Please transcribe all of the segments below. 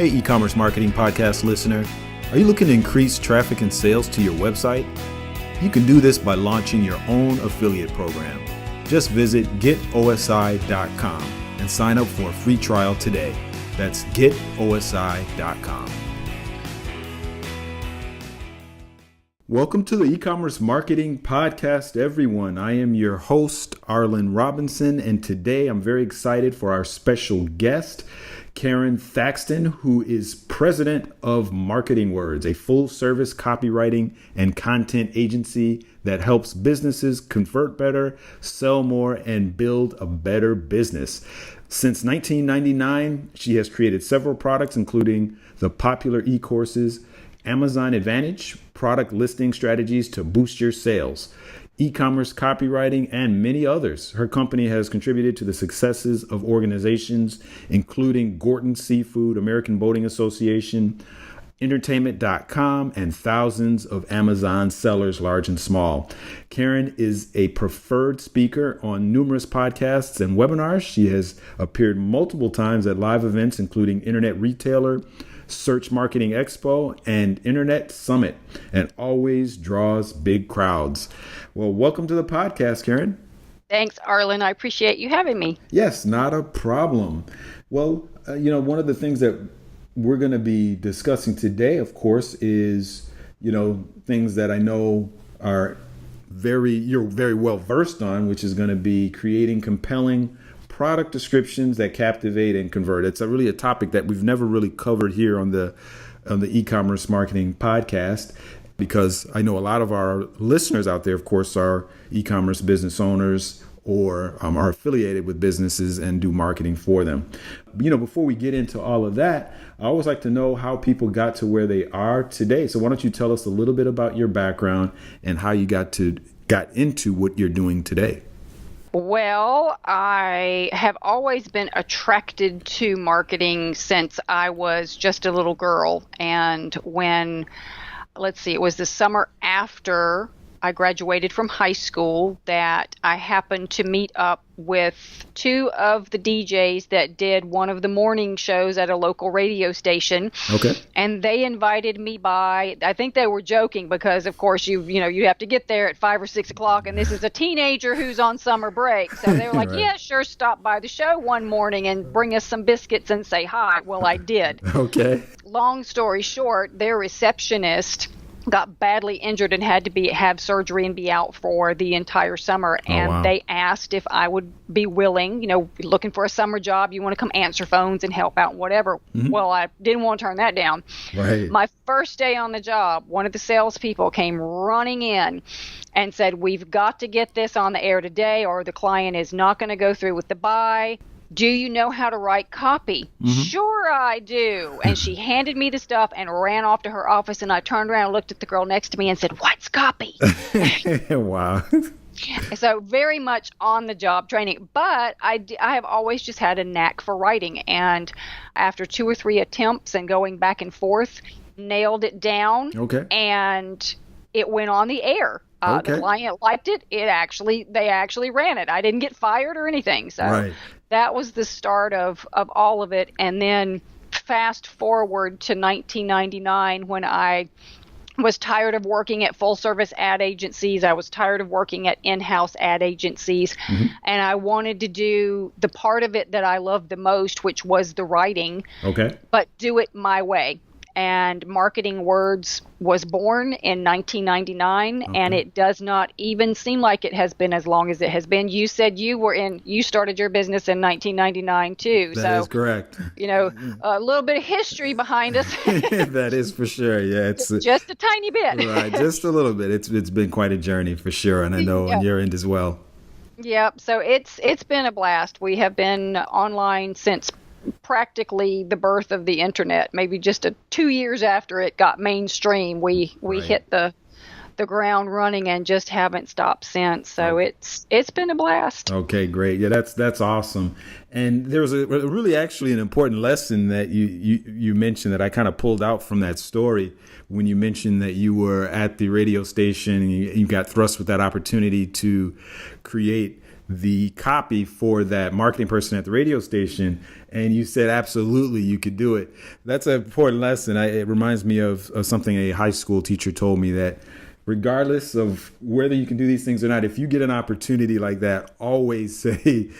Hey, e-commerce marketing podcast listener. Are you looking to increase traffic and sales to your website? You can do this by launching your own affiliate program. Just visit getosi.com and sign up for a free trial today. That's getosi.com. Welcome to the e-commerce marketing podcast, everyone. I am your host, Arlen Robinson, and today I'm very excited for our special guest, Karon Thackston, who is president of Marketing Words, a full-service copywriting and content agency that helps businesses convert better, sell more, and build a better business. Since 1999, she has created several products, including the popular e-courses, Amazon Advantage, product listing strategies to boost your sales, e-commerce copywriting, and many others. Her company has contributed to the successes of organizations including Gorton Seafood, American Boating Association, Entertainment.com, and thousands of Amazon sellers, large and small. Karon is a preferred speaker on numerous podcasts and webinars. She has appeared multiple times at live events, including Internet Retailer, Search Marketing Expo, and Internet Summit, and always draws big crowds. Well, welcome to the podcast, Karon. Thanks, Arlen. I appreciate you having me. Yes, not a problem. Well, one of the things that we're going to be discussing today, of course, is, things that I know are you're very well versed on, which is going to be creating compelling product descriptions that captivate and convert. It's really a topic that we've never really covered here on the e-commerce marketing podcast, because I know a lot of our listeners out there, of course, are e-commerce business owners or are affiliated with businesses and do marketing for them. Before we get into all of that, I always like to know how people got to where they are today. So why don't you tell us a little bit about your background and how you got into what you're doing today? Well, I have always been attracted to marketing since I was just a little girl. And when, it was the summer after I graduated from high school that I happened to meet up with two of the DJs that did one of the morning shows at a local radio station. Okay. And they invited me by. I think they were joking because, of course, you have to get there at 5 or 6 o'clock, and this is a teenager who's on summer break. So they were like, Right. Yeah, sure, stop by the show one morning and bring us some biscuits and say hi. Well, I did. Okay. Long story short, their receptionist got badly injured and had to have surgery and be out for the entire summer. And wow. They asked if I would be willing, looking for a summer job, you want to come answer phones and help out, whatever. Mm-hmm. Well, I didn't want to turn that down. Right. My first day on the job, one of the salespeople came running in and said, "We've got to get this on the air today or the client is not going to go through with the buy. Do you know how to write copy?" Mm-hmm. "Sure I do." And she handed me the stuff and ran off to her office, and I turned around and looked at the girl next to me and said, "What's copy?" Wow. So very much on the job training, but I have always just had a knack for writing. And after 2 or 3 attempts and going back and forth, nailed it down. Okay. And it went on the air. Okay. The client liked it. They actually ran it. I didn't get fired or anything. So Right. That was the start of all of it. And then fast forward to 1999 when I was tired of working at full service ad agencies. I was tired of working at in-house ad agencies. Mm-hmm. And I wanted to do the part of it that I loved the most, which was the writing. Okay. But do it my way. And Marketing Words was born in 1999, okay. And it does not even seem like it has been as long as it has been. You said you started your business in 1999 too. That is correct. A little bit of history behind us. That is for sure. Yeah, it's just a tiny bit. Right, just a little bit. It's been quite a journey for sure, and I know on your end as well. Yep. So it's been a blast. We have been online since practically the birth of the internet. Maybe just 2 years after it got mainstream, we right. hit the ground running and just haven't stopped since. So it's been a blast. Okay, great. Yeah, that's awesome. And there was a really actually an important lesson that you mentioned that I kind of pulled out from that story when you mentioned that you were at the radio station and you got thrust with that opportunity to create the copy for that marketing person at the radio station, and you said absolutely you could do it. That's an important lesson. It reminds me of something a high school teacher told me, that regardless of whether you can do these things or not, if you get an opportunity like that, always say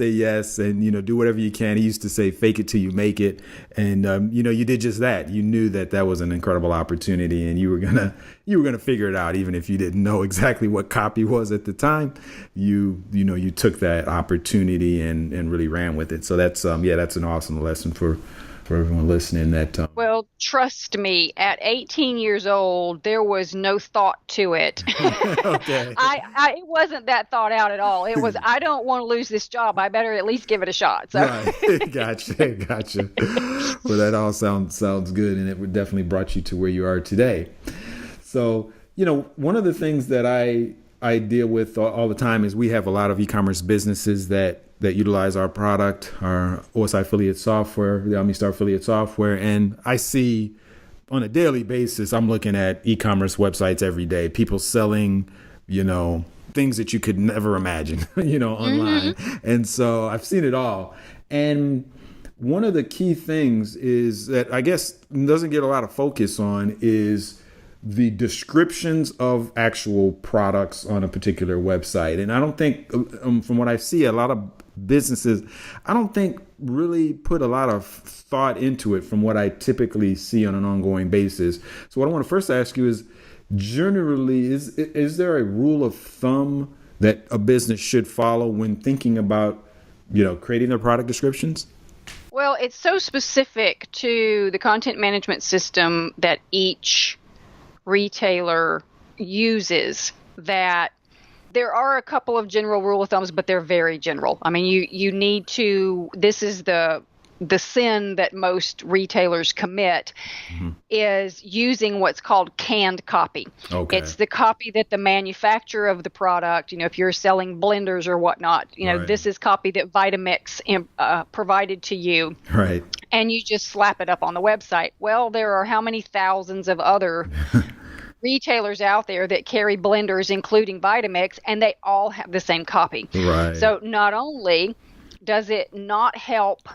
yes, and do whatever you can. He used to say, fake it till you make it. And you did just that. You knew that was an incredible opportunity, and you were gonna figure it out, even if you didn't know exactly what copy was at the time. You took that opportunity and really ran with it. So that's an awesome lesson for everyone listening. Well, trust me, at 18 years old, there was no thought to it. Okay. It wasn't that thought out at all. It was, I don't want to lose this job. I better at least give it a shot. So. Right. Gotcha. Well, that all sounds good, and it definitely brought you to where you are today. So, one of the things that I deal with all the time is we have a lot of e-commerce businesses that utilize our product, our OSI affiliate software, the OmniStar affiliate software. And I see on a daily basis, I'm looking at e-commerce websites every day, people selling, things that you could never imagine, online. Mm-hmm. And so I've seen it all. And one of the key things is that I guess doesn't get a lot of focus on is the descriptions of actual products on a particular website. And I don't think, from what I see, a lot of businesses, I don't think really put a lot of thought into it from what I typically see on an ongoing basis. So what I want to first ask you is, generally, is there a rule of thumb that a business should follow when thinking about, creating their product descriptions? Well, it's so specific to the content management system that each retailer uses that there are a couple of general rule of thumbs, but they're very general. I mean, you need to, this is the sin that most retailers commit, mm-hmm. is using what's called canned copy. Okay. It's the copy that the manufacturer of the product, if you're selling blenders or whatnot, right. This is copy that Vitamix provided to you. Right. And you just slap it up on the website. Well, there are how many thousands of other retailers out there that carry blenders, including Vitamix, and they all have the same copy. Right. So not only does it not help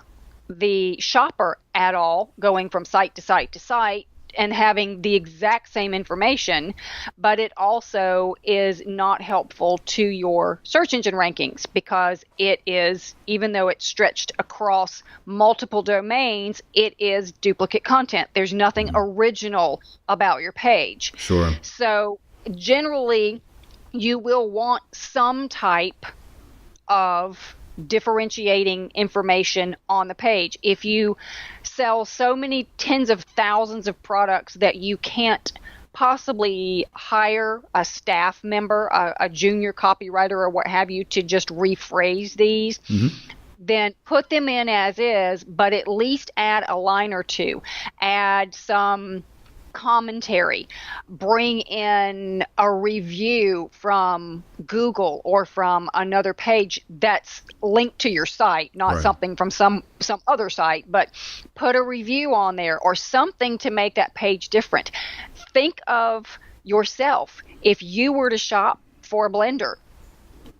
the shopper at all going from site to site to site and having the exact same information, but it also is not helpful to your search engine rankings, because it is, even though it's stretched across multiple domains, it is duplicate content. There's nothing original about your page. Sure. So generally, you will want some type of differentiating information on the page. If you sell so many tens of thousands of products that you can't possibly hire a staff member, a junior copywriter or what have you, to just rephrase these, mm-hmm. then put them in as is, but at least add a line or two, add some commentary, bring in a review from Google or from another page that's linked to your site, not right. something from some other site, but put a review on there or something to make that page different. Think of yourself. If you were to shop for a blender,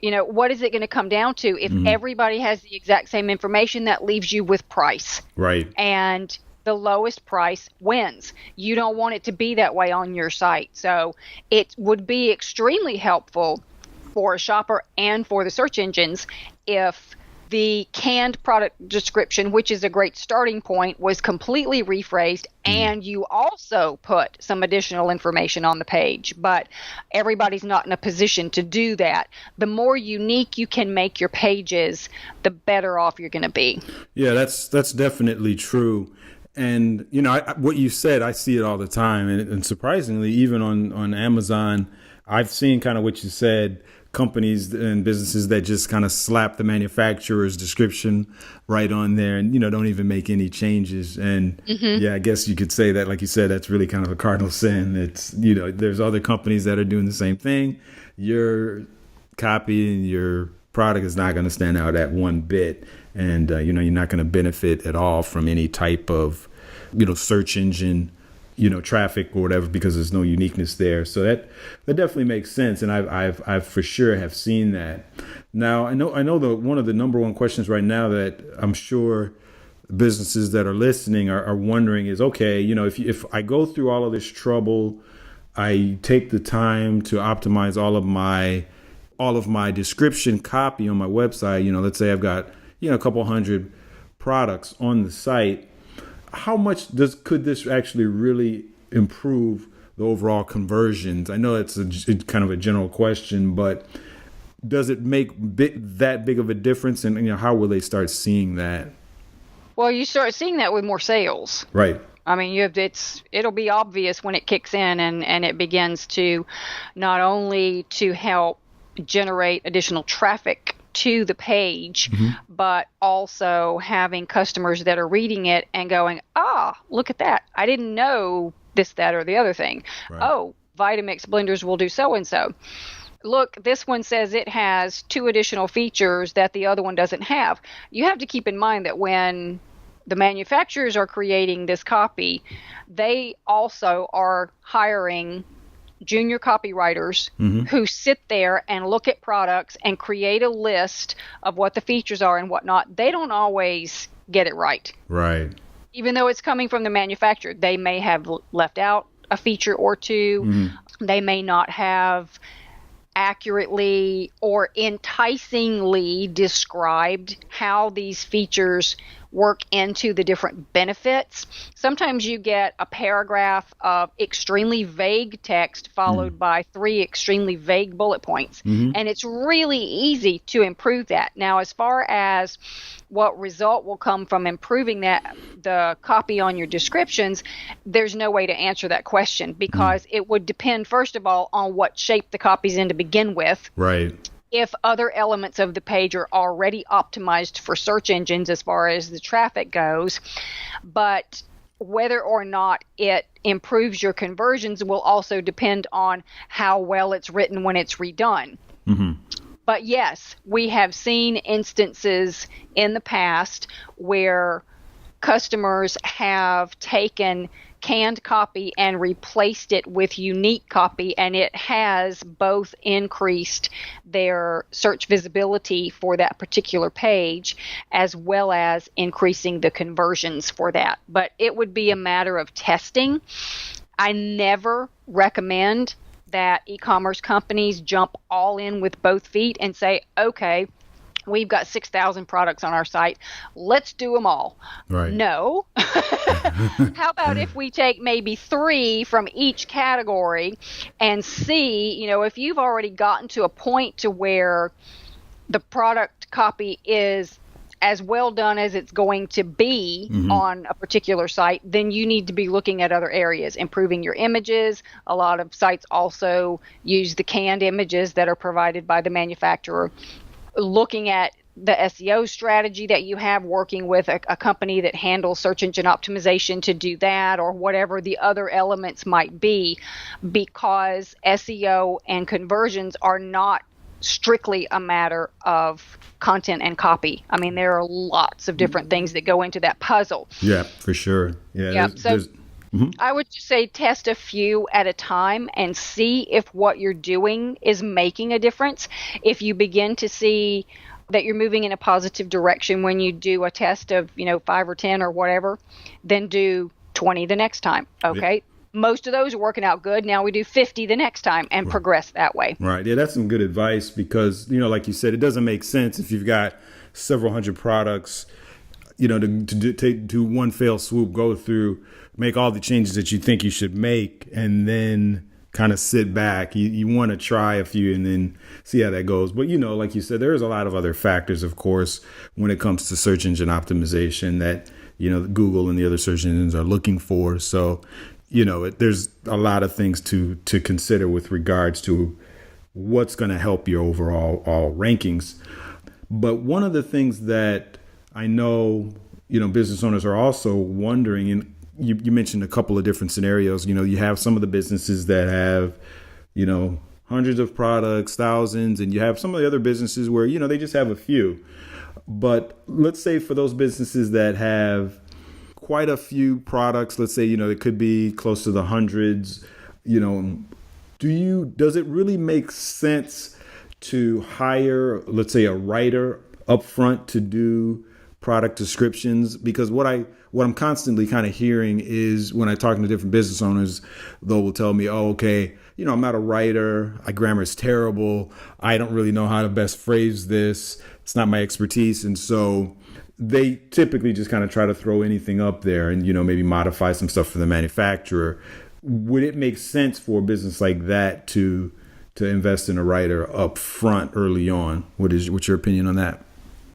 what is it going to come down to? If mm-hmm. everybody has the exact same information, that leaves you with price. Right. And the lowest price wins. You don't want it to be that way on your site. So it would be extremely helpful for a shopper and for the search engines if the canned product description, which is a great starting point, was completely rephrased, and you also put some additional information on the page. But everybody's not in a position to do that. The more unique you can make your pages, the better off you're going to be. Yeah, that's definitely true. And, what you said, I see it all the time. And surprisingly, even on Amazon, I've seen kind of what you said, companies and businesses that just kind of slap the manufacturer's description right on there and, don't even make any changes. And mm-hmm. yeah, I guess you could say that, like you said, that's really kind of a cardinal sin. It's, there's other companies that are doing the same thing. Your copy and your product is not going to stand out at one bit. And, you're not going to benefit at all from any type of, search engine, traffic or whatever, because there's no uniqueness there. So that definitely makes sense. And I've for sure have seen that. Now, I know one of the number one questions right now that I'm sure businesses that are listening are wondering is, okay, if I go through all of this trouble, I take the time to optimize all of my description copy on my website. Let's say I've got, a couple hundred products on the site. How much could this actually really improve the overall conversions? I know it's kind of a general question, but does it make that big of a difference? And how will they start seeing that? Well, you start seeing that with more sales. Right. I mean, it'll be obvious when it kicks in and it begins to not only to help generate additional traffic to the page, but also having customers that are reading it and going, look at that. I didn't know this, that, or the other thing. Right. Oh, Vitamix blenders will do so-and-so. Look, this one says it has 2 additional features that the other one doesn't have. You have to keep in mind that when the manufacturers are creating this copy, they also are hiring junior copywriters who sit there and look at products and create a list of what the features are and whatnot. They don't always get it right. Right. Even though it's coming from the manufacturer, they may have left out a feature or two. They may not have accurately or enticingly described how these features work into the different benefits. Sometimes you get a paragraph of extremely vague text followed by 3 extremely vague bullet points. And it's really easy to improve that. Now, as far as what result will come from improving the copy on your descriptions, there's no way to answer that question, because it would depend, first of all, on what shape the copy's in to begin with. Right. If other elements of the page are already optimized for search engines as far as the traffic goes, but whether or not it improves your conversions will also depend on how well it's written when it's redone. But yes, we have seen instances in the past where customers have taken canned copy and replaced it with unique copy, and it has both increased their search visibility for that particular page as well as increasing the conversions for that. But it would be a matter of testing. I never recommend that e-commerce companies jump all in with both feet and say, okay, we've got 6,000 products on our site, let's do them all. Right. No. How about if we take maybe 3 from each category and see, if you've already gotten to a point to where the product copy is as well done as it's going to be on a particular site, then you need to be looking at other areas, improving your images. A lot of sites also use the canned images that are provided by the manufacturer. Looking at the SEO strategy that you have, working with a company that handles search engine optimization to do that, or whatever the other elements might be, because SEO and conversions are not strictly a matter of content and copy. I mean, there are lots of different things that go into that puzzle. Yeah, for sure. Yeah. I would just say test a few at a time and see if what you're doing is making a difference. If you begin to see that you're moving in a positive direction when you do a test of, 5 or 10 or whatever, then do 20 the next time. Okay. Yeah. Most of those are working out good. Now we do 50 the next time and progress that way. Right. Yeah, that's some good advice, because, like you said, it doesn't make sense if you've got several hundred products, to do one fell swoop, go through, make all the changes that you think you should make, and then kind of sit back. You want to try a few and then see how that goes. But, like you said, there's a lot of other factors, of course, when it comes to search engine optimization that, Google and the other search engines are looking for. So, there's a lot of things to consider with regards to what's going to help your overall rankings. But one of the things that I know, business owners are also wondering, and you mentioned a couple of different scenarios. You have some of the businesses that have, hundreds of products, thousands, and you have some of the other businesses where, they just have a few. But let's say for those businesses that have quite a few products. Let's say, it could be close to the hundreds, does it really make sense to hire, let's say, a writer up front to do product descriptions? Because what I'm constantly kind of hearing is when I talk to different business owners, they will tell me, oh, okay, I'm not a writer. My grammar is terrible. I don't really know how to best phrase this. It's not my expertise. And so they typically just kind of try to throw anything up there and, maybe modify some stuff for the manufacturer. Would it make sense for a business like that to invest in a writer up front early on? What's your opinion on that?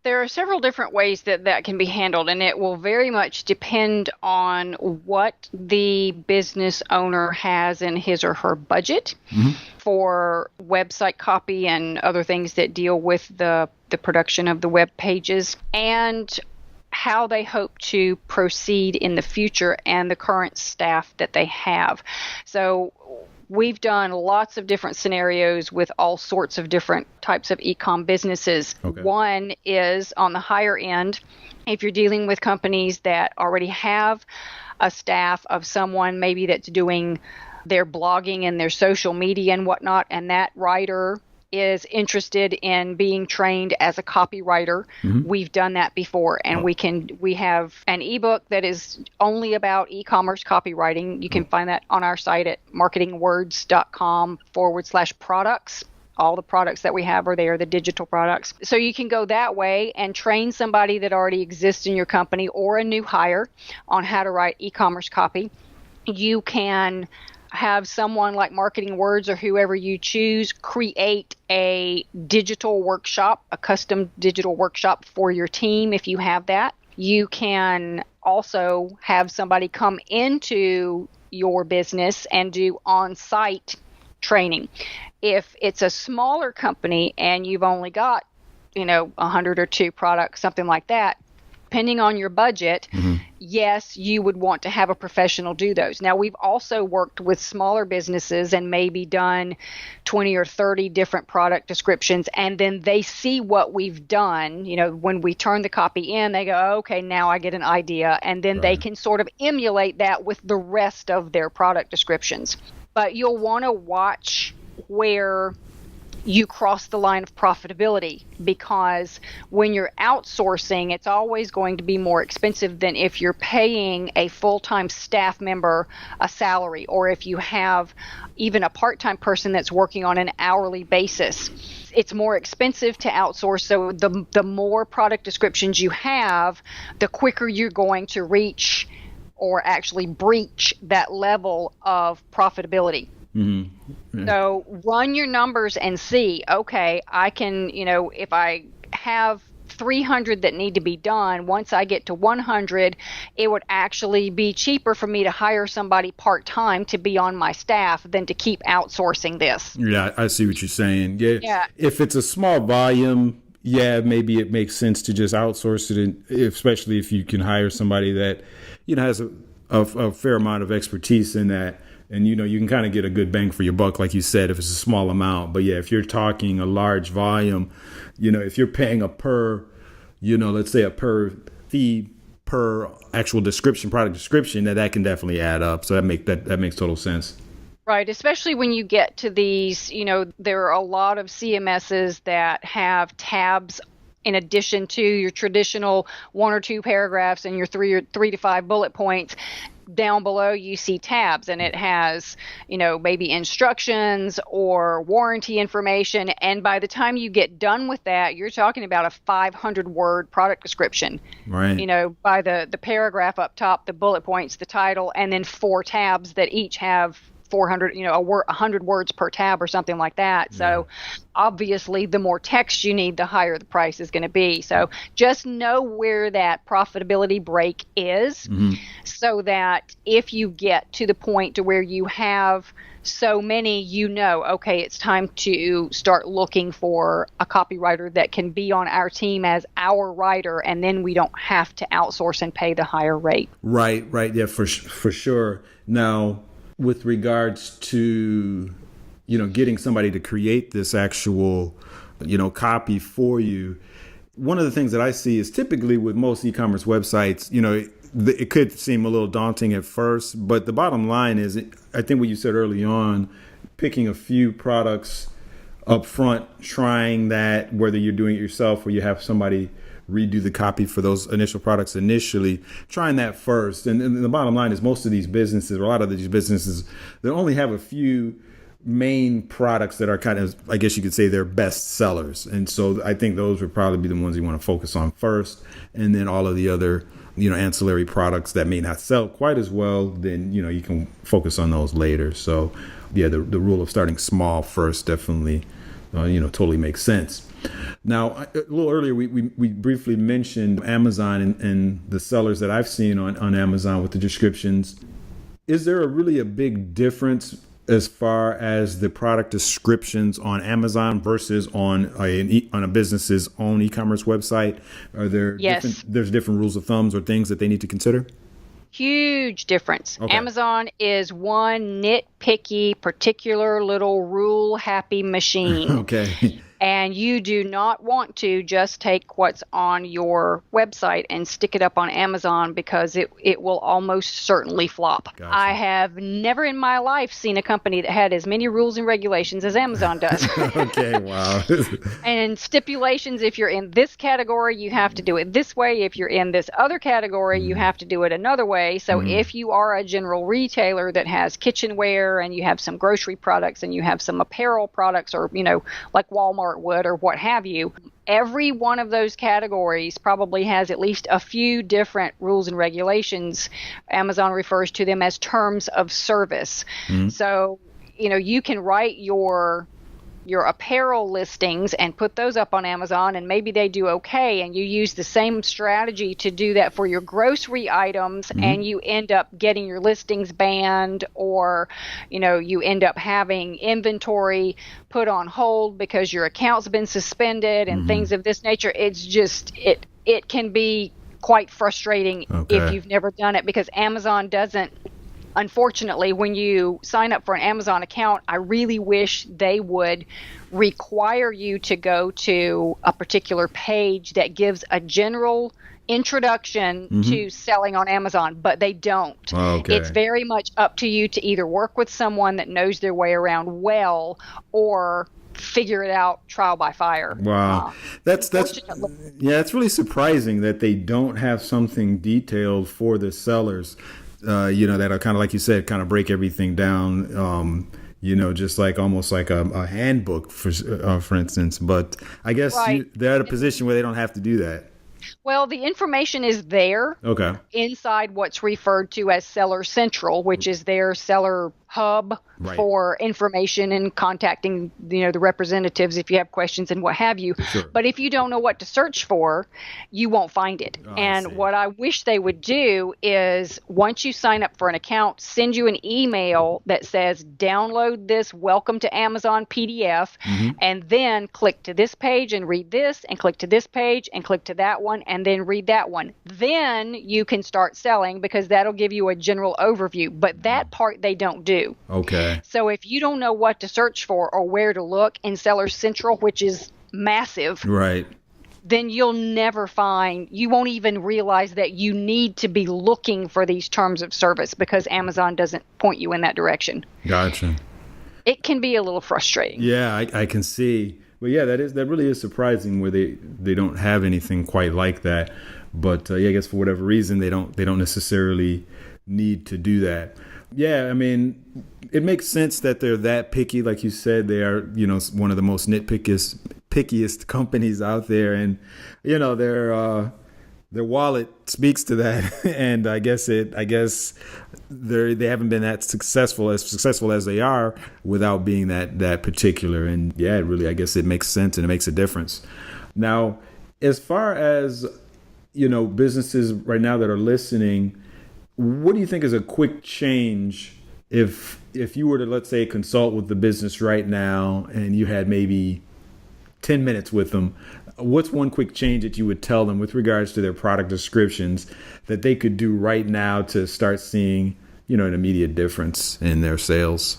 There are several different ways that can be handled, and it will very much depend on what the business owner has in his or her budget for website copy and other things that deal with the production of the web pages, and how they hope to proceed in the future and the current staff that they have. So we've done lots of different scenarios with all sorts of different types of e-com businesses. Okay. One is on the higher end, if you're dealing with companies that already have a staff of someone maybe that's doing their blogging and their social media and whatnot, and that writer is interested in being trained as a copywriter. We've done that before, and we have an ebook that is only about e-commerce copywriting. You can find that on our site at marketingwords.com/products. All the products that we have are there, the digital products. So you can go that way and train somebody that already exists in your company or a new hire on how to write e-commerce copy. You can have someone like Marketing Words or whoever you choose create a digital workshop, a custom digital workshop for your team if you have that. You can also have somebody come into your business and do on-site training. If it's a smaller company and you've only got, 100 or 2 products, something like that, depending on your budget, yes, you would want to have a professional do those. Now, we've also worked with smaller businesses and maybe done 20 or 30 different product descriptions, and then they see what we've done. When we turn the copy in, they go, okay, now I get an idea, and then they can sort of emulate that with the rest of their product descriptions. But you'll want to watch where you cross the line of profitability, because when you're outsourcing, it's always going to be more expensive than if you're paying a full-time staff member a salary, or if you have even a part-time person that's working on an hourly basis. It's more expensive to outsource, so the more product descriptions you have, the quicker you're going to reach or actually breach that level of profitability. So run your numbers and see, okay, I can, if I have 300 that need to be done, once I get to 100, it would actually be cheaper for me to hire somebody part-time to be on my staff than to keep outsourcing this. Yeah, I see what you're saying. Yeah. If it's a small volume, maybe it makes sense to just outsource it, especially if you can hire somebody that, has a fair amount of expertise in that. And, you can kind of get a good bang for your buck, like you said, if it's a small amount. But if you're talking a large volume, if you're paying a per, let's say a per fee per actual product description, that can definitely add up. So that makes total sense. Right, especially when you get to these, there are a lot of CMSs that have tabs in addition to your traditional 1 or 2 paragraphs and your 3 to 5 bullet points. Down below you see tabs, and it has, maybe instructions or warranty information. And by the time you get done with that, you're talking about a 500-word product description. Right. By the paragraph up top, the bullet points, the title, and then 4 tabs that each have 400, 100 words per tab or something like that. Yeah. So obviously the more text you need, the higher the price is going to be. So just know where that profitability break is, so that if you get to the point to where you have so many, okay, it's time to start looking for a copywriter that can be on our team as our writer, and then we don't have to outsource and pay the higher rate. Right. Yeah, for sure. Now, with regards to, getting somebody to create this actual, copy for you, one of the things that I see is typically with most e-commerce websites, it could seem a little daunting at first, but the bottom line is, I think what you said early on, picking a few products up front, trying that, whether you're doing it yourself or you have somebody redo the copy for those initial products initially, trying that first. And the bottom line is most of these businesses, or a lot of these businesses, they only have a few main products that are kind of, I guess you could say, their best sellers. And so I think those would probably be the ones you want to focus on first. And then all of the other, ancillary products that may not sell quite as well, then, you can focus on those later. So yeah, the rule of starting small first definitely, totally makes sense. Now, a little earlier, we briefly mentioned Amazon and the sellers that I've seen on Amazon with the descriptions. Is there really a big difference as far as the product descriptions on Amazon versus on a business's own e-commerce website? Are there different rules of thumbs or things that they need to consider? Huge difference. Okay. Amazon is one nitpicky, particular little rule-happy machine. Okay. And you do not want to just take what's on your website and stick it up on Amazon, because it will almost certainly flop. Gotcha. I have never in my life seen a company that had as many rules and regulations as Amazon does. Okay, wow. And stipulations: if you're in this category, you have to do it this way. If you're in this other category, you have to do it another way. So if you are a general retailer that has kitchenware, and you have some grocery products, and you have some apparel products, or, like Walmart would, or what have you, every one of those categories probably has at least a few different rules and regulations. Amazon refers to them as terms of service. So, you can write your apparel listings and put those up on Amazon, and maybe they do okay, and you use the same strategy to do that for your grocery items, and you end up getting your listings banned, or you end up having inventory put on hold because your account's been suspended and things of this nature. It's just it can be quite frustrating if you've never done it, because Amazon doesn't. Unfortunately, when you sign up for an Amazon account, I really wish they would require you to go to a particular page that gives a general introduction to selling on Amazon, but they don't. Okay. It's very much up to you to either work with someone that knows their way around well, or figure it out trial by fire. Wow. That's it's really surprising that they don't have something detailed for the sellers. That are kind of, like you said, kind of break everything down, just like almost like a handbook, for instance. But I guess they're at a position where they don't have to do that. Well, the information is there inside what's referred to as Seller Central, which is their seller hub for information and contacting, the representatives if you have questions and what have you. Sure. But if you don't know what to search for, you won't find it. And what I wish they would do is, once you sign up for an account, send you an email that says, download this Welcome to Amazon PDF, and then click to this page and read this, and click to this page and click to that one, and then read that one. Then you can start selling, because that'll give you a general overview. But that part they don't do. Okay. So if you don't know what to search for or where to look in Seller Central, which is massive, right, then you won't even realize that you need to be looking for these terms of service, because Amazon doesn't point you in that direction. Gotcha. It can be a little frustrating. Yeah, I can see. But yeah, that really is surprising, where they don't have anything quite like that. But I guess for whatever reason, they don't necessarily need to do that. Yeah, I mean, it makes sense that they're that picky. Like you said, they are, one of the most pickiest companies out there, and their wallet speaks to that. And I guess they haven't been that successful as they are without being that particular. And yeah, really, I guess it makes sense, and it makes a difference. Now, as far as businesses right now that are listening, what do you think is a quick change if you were to, let's say, consult with the business right now, and you had maybe 10 minutes with them? What's one quick change that you would tell them with regards to their product descriptions that they could do right now to start seeing, an immediate difference in their sales?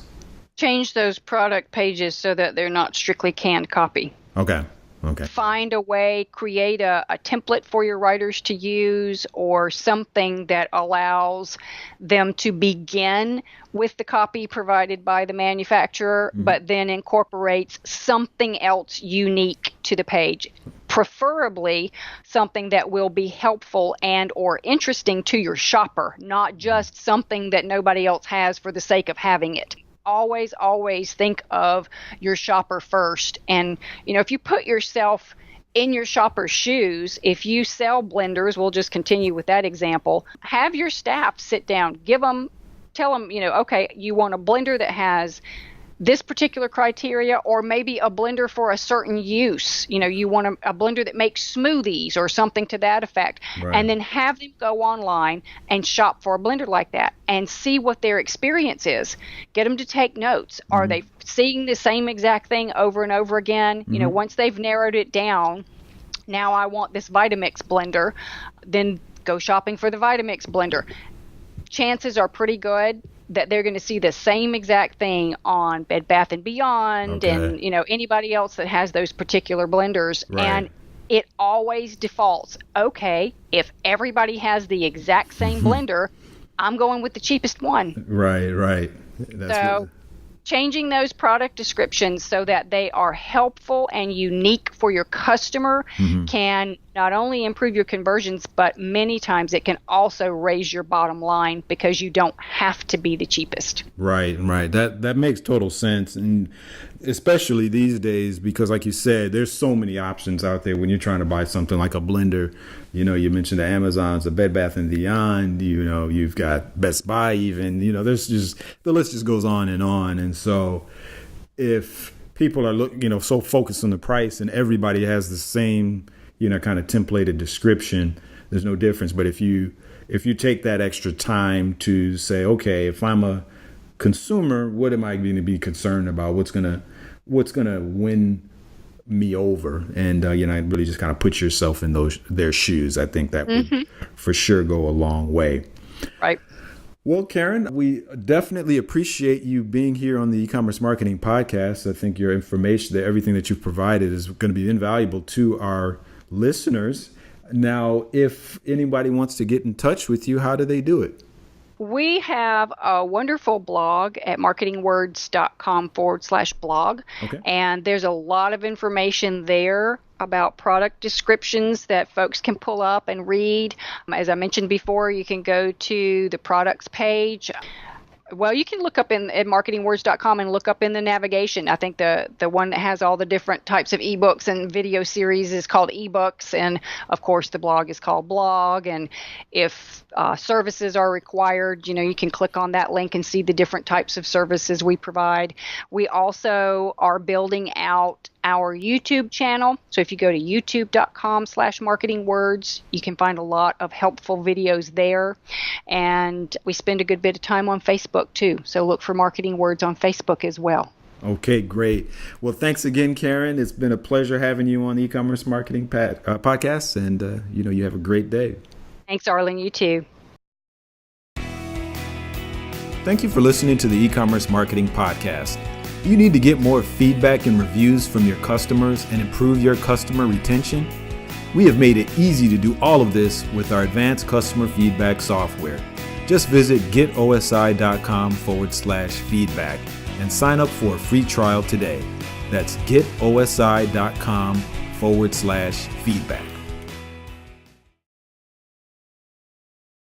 Change those product pages so that they're not strictly canned copy. Okay. Okay. Find a way, create a template for your writers to use, or something that allows them to begin with the copy provided by the manufacturer, but then incorporates something else unique to the page. Preferably something that will be helpful and or interesting to your shopper, not just something that nobody else has for the sake of having it. Always think of your shopper first. And, if you put yourself in your shopper's shoes, if you sell blenders, we'll just continue with that example, have your staff sit down, tell them, okay, you want a blender that has this particular criteria, or maybe a blender for a certain use. You want a blender that makes smoothies or something to that effect. Right. And then have them go online and shop for a blender like that and see what their experience is. Get them to take notes. Are they seeing the same exact thing over and over again? Once they've narrowed it down, now I want this Vitamix blender, then go shopping for the Vitamix blender. Chances are pretty good that they're going to see the same exact thing on Bed Bath & Beyond and, anybody else that has those particular blenders. Right. And it always defaults, okay, if everybody has the exact same blender, I'm going with the cheapest one. Right. So changing those product descriptions so that they are helpful and unique for your customer can not only improve your conversions, but many times it can also raise your bottom line because you don't have to be the cheapest. Right. That makes total sense. And especially these days, because like you said, there's so many options out there when you're trying to buy something like a blender. You mentioned the Amazons, the Bed Bath & Beyond, you've got Best Buy even, there's just, the list just goes on. And so if people are so focused on the price and everybody has the same, kind of templated description, there's no difference. But if you take that extra time to say, okay, if I'm a consumer, what am I going to be concerned about? What's going to win me over? And, really just kind of put yourself in their shoes. I think that would for sure go a long way. Right. Well, Karon, we definitely appreciate you being here on the e-commerce marketing podcast. I think your information, everything that you've provided is going to be invaluable to our listeners. Now, if anybody wants to get in touch with you, how do they do it? We have a wonderful blog at marketingwords.com/blog. Okay. And there's a lot of information there about product descriptions that folks can pull up and read. As I mentioned before, you can go to the products page. Well, you can look up at marketingwords.com and look up in the navigation. I think the one that has all the different types of ebooks and video series is called ebooks. And of course, the blog is called blog. And if services are required, you can click on that link and see the different types of services we provide. We also are building out our YouTube channel. So if you go to youtube.com/marketingwords, you can find a lot of helpful videos there. And we spend a good bit of time on Facebook too. So look for Marketing Words on Facebook as well. Okay, great. Well, thanks again, Karon. It's been a pleasure having you on the e-commerce marketing podcast. And, you have a great day. Thanks, Arlen. You too. Thank you for listening to the e-commerce marketing podcast. You need to get more feedback and reviews from your customers and improve your customer retention? We have made it easy to do all of this with our advanced customer feedback software. Just visit getosi.com/feedback and sign up for a free trial today. That's getosi.com/feedback.